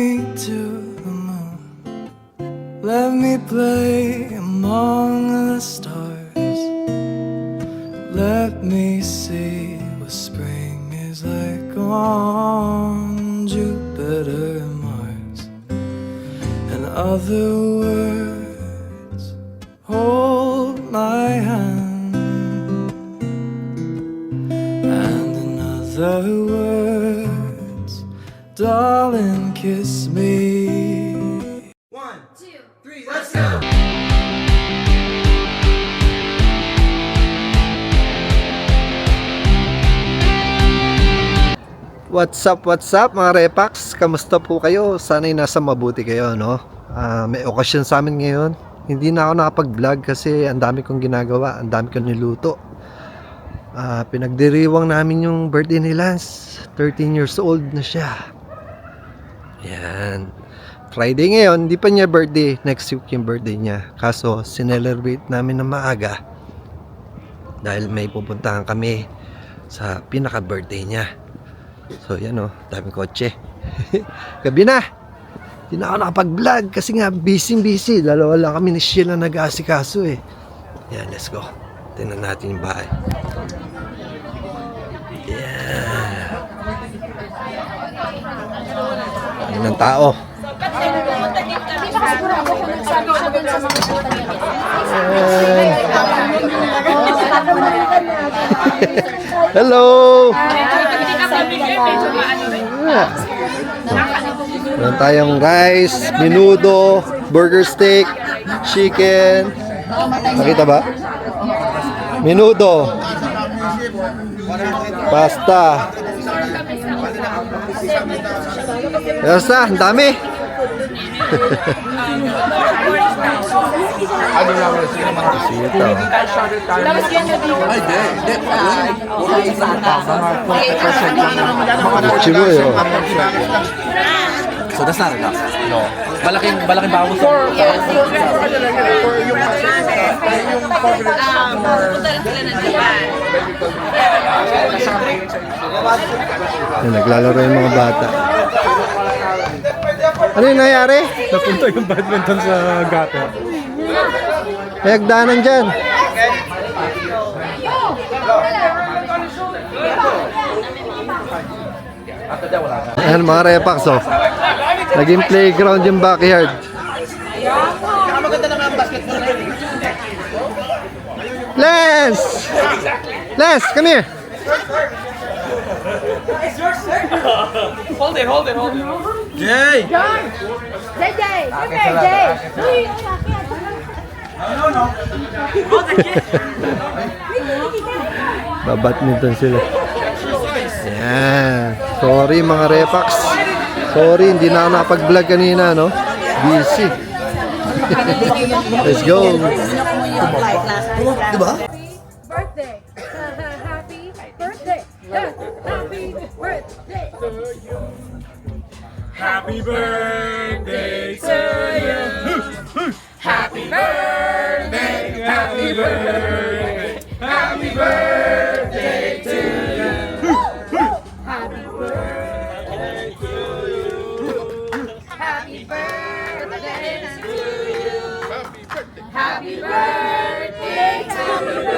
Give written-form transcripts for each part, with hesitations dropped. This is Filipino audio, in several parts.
me to the moon. Let me play among the stars. Let me see what spring is like on Jupiter and Mars. In other words, hold my hand. And in other words, darling, kiss me. 1, 2, 3, let's go! What's up mga Repax? Kamusta po kayo? Sana'y nasa mabuti kayo, no? May okasyon sa amin ngayon. Hindi na ako nakapag-vlog kasi ang dami kong ginagawa, ang dami kong niluto. Pinagdiriwang namin yung birthday ni Lance. 13 years old na siya. Yan. Friday ngayon, hindi pa niya birthday. Next week yung birthday niya. Kaso, sinelebrate namin na maaga. Dahil may pupuntahan kami sa pinaka-birthday niya. So yan o, daming kotse. Gabi na. Hindi na ako nakapag-vlog kasi nga busy. Dalawa lang kami ni Sheila nag-aasikaso eh. Yan, let's go. Tingnan natin yung bahay. Yeah. Yan ang tao. Hello. Meron tayong rice, menudo, burger steak, chicken. Nakita ba? Menudo, pasta. Basta, ang dami. Sitaw. Chiboy, oh. So that's not enough. No. Malaking bawas. Yan, naglalaro yung mga bata. Ano yung nangyari? Napunta yung badminton sa gato. May hagdanan dyan. Ayan mga Repax, oh. Naging playground yung backyard. Lance! Lance, come here! Hold it. Jay! Jay! Come here, Jay! Babadminton sila. Ayan. Sorry mga Repax. Sorry, hindi na ako nakapag-vlog kanina, no? Busy. Let's go. Diba? Birthday! Happy birthday! Happy birthday! Happy birthday to you. Happy birthday! Happy birthday. Happy birthday to you! Happy birthday to you! Happy birthday to you!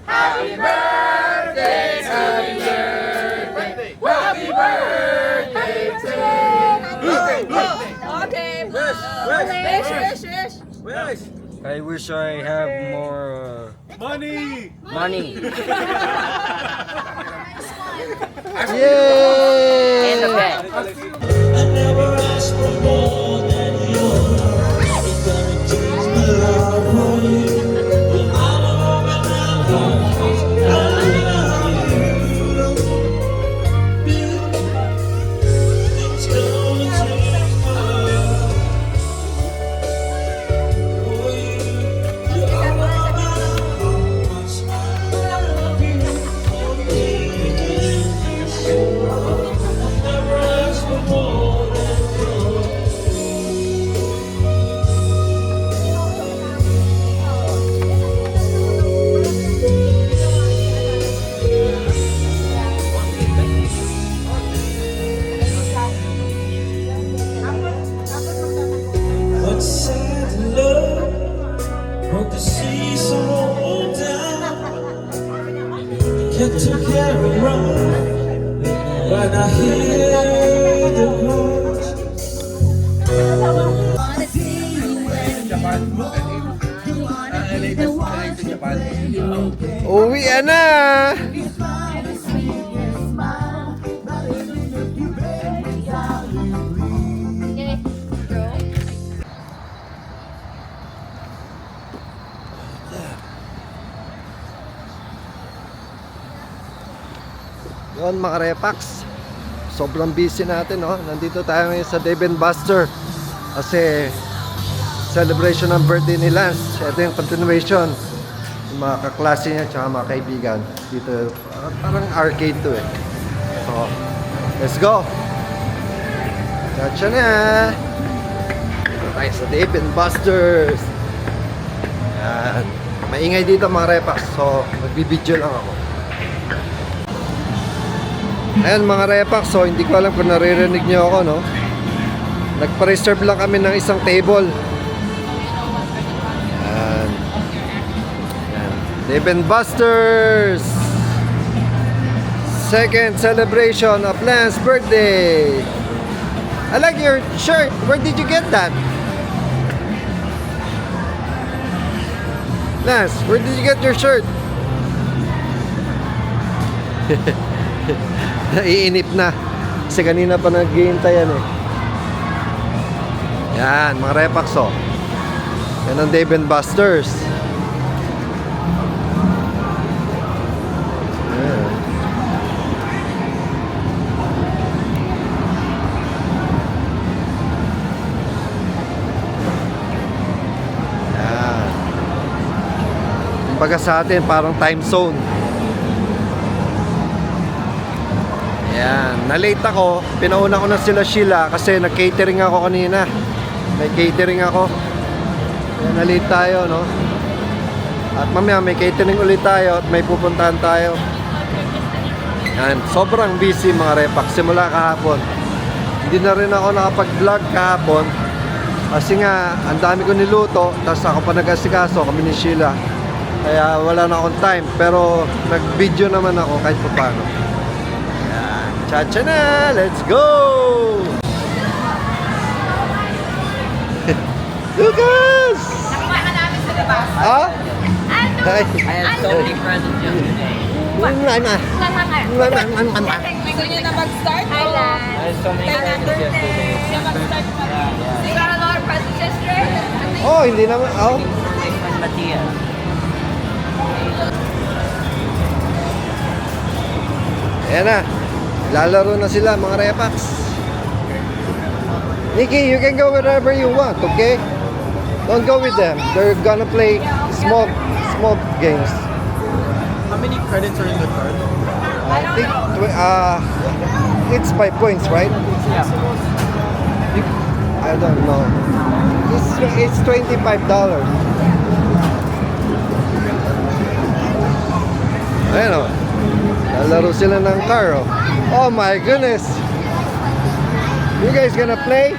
Happy birthday! Happy birthday! Happy birthday to you! Happy birthday to you! Okay, wish. I wish I have more money. Yay! to carry on when I hear the words. Uwi na! Yun mga repax, sobrang busy natin, no? Nandito tayo ngayon sa Dave & Buster kasi celebration ng birthday ni Lance. Ito yung continuation, yung mga kaklase niya tsaka mga kaibigan dito. Parang arcade to eh. So, let's go! Gotcha na! Dito tayo sa Dave & Busters. Yan. Maingay dito mga repax, so magbibideo lang ako. Ayan mga repax, so hindi ko alam kung naririnig nyo ako, no? Nagpa-reserve lang kami ng isang table. Ayan. Ayan. Dave & Busters! Second celebration of Lance's birthday! I like your shirt! Where did you get that? Lance, where did you get your shirt? Naiinip na kasi kanina pa naghihintay yan eh. Yan mga repax, oh. Yan ang Dave & Busters. Yan. Yan. Kumbaga sa atin parang time zone. Ayan, na-late ako. Pinauna ko na sila Sheila kasi nag-catering ako kanina. May catering ako. Ayan, na-late tayo, no? At mamaya may catering ulit tayo at may pupuntahan tayo. Ayan, sobrang busy mga repax simula kahapon. Hindi na rin ako nakapag-vlog kahapon kasi nga, ang dami ko niluto. Tapos ako pa nag-asikaso, kami ni Sheila. Kaya wala na akong time. Pero nag-video naman ako kahit pa paano. Chacha na! Let's go! Lucas! Nakita ka namin sa labas. Ha? Ano? Hi. I had so many presents yesterday. Gusto niyo na mag-start? I had so many presents yesterday. You got a lot of presents yesterday? Oh, hindi naman. Oh. My friend Matthias. Ayan na. Lalaro na sila mga repax. Nikki, you can go wherever you want, okay? Don't go with them. They're gonna play small games. How many credits are in the card? I think it's 5 points, right? Yeah. I don't know. It's $25. Ayan o. Lalaro sila ng car, oh. Oh my goodness. You guys gonna play?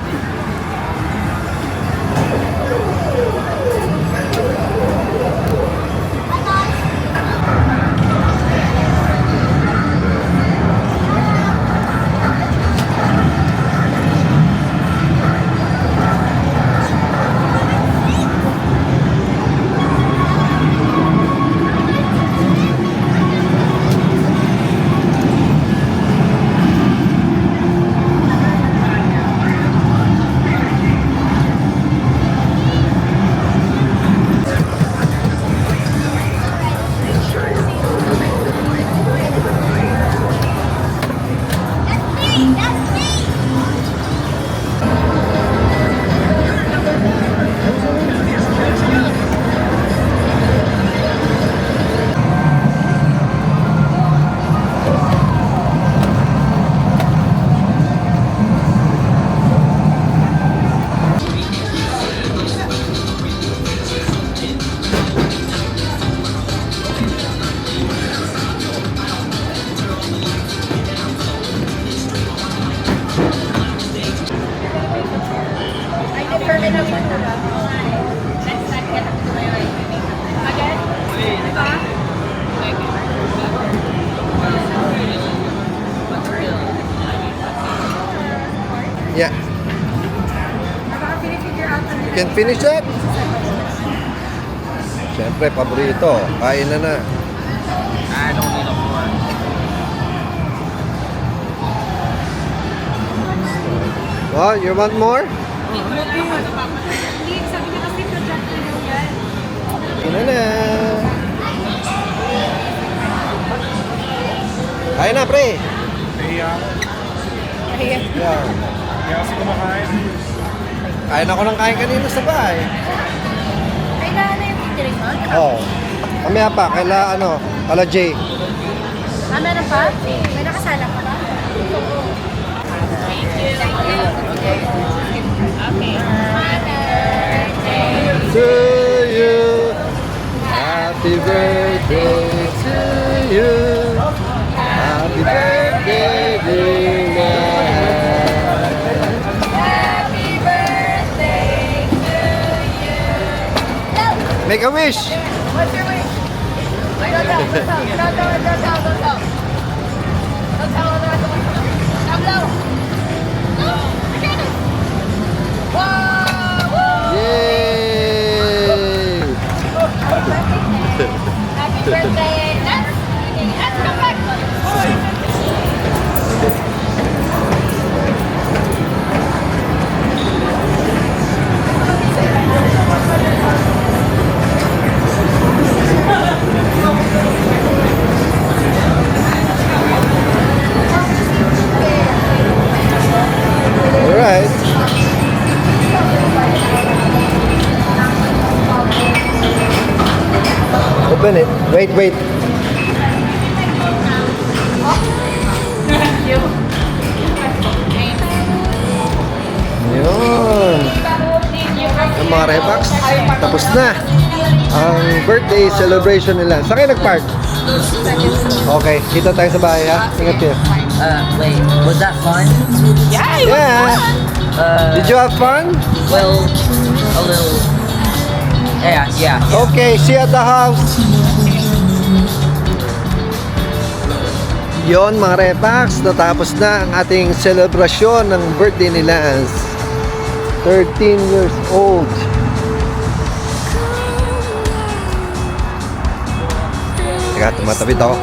can finish that? Siyempre, paborito. Kain na na. I don't need a fork. Oh, you want more? Kain na na. Kain na, pre. Nahiya ako. Yeah. Kaya kasi kumakain. Kain ako ng kain kanina sa bahay. Kailangan na yung catering mo? Oo. Kamaya pa, kala Jay. Ah, meron pa? May nakasala pa ba? To you, happy birthday to you, happy birthday dear. Happy birthday to you! Make a wish. What's your wish? Don't tell. Don't tell the rest of us. Down low. No, forget it. Whoa! Yay! Happy birthday. Let's come back. All right. Open it. Wait. Yun. Yung mga Repax, tapos na ang birthday celebration nila. Saan kayo nag-park? Okay, kita tayo sa bahay ha. Ingat kayo. Wait, was that fun? Yeah. Did you have fun? Well, a little. Yeah. Okay, see you at the house. Yon mga Repax, natapos na ang ating selebrasyon ng birthday ni Lance. 13 years old. Teka, tumatapit ako.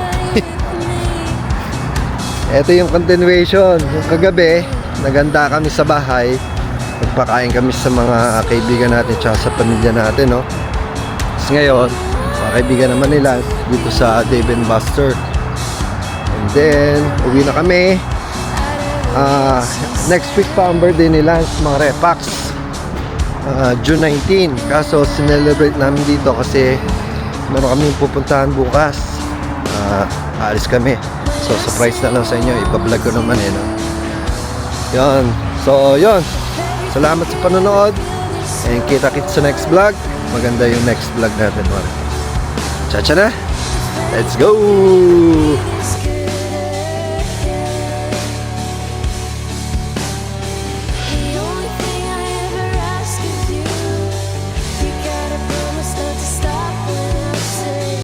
Ito yung continuation. Yung kagabi, naganda kami sa bahay. Nagpakain kami sa mga kaibigan natin tsaka sa pamilya natin, no? Tapos ngayon, mga kaibigan naman nila dito sa Dave & Buster. And then, uwi na kami. Next week pa ang birthday ni Lance, mga Repax. June 19. Kaso, sinelebrate namin dito kasi meron kami pupuntahan bukas. Alis kami. So, surprise na lang sa inyo. Ipa-vlog ko naman no? Yun. So, yun. Salamat sa panonood. And kita-kits sa next vlog. Maganda yung next vlog natin. Chacha na. Let's go!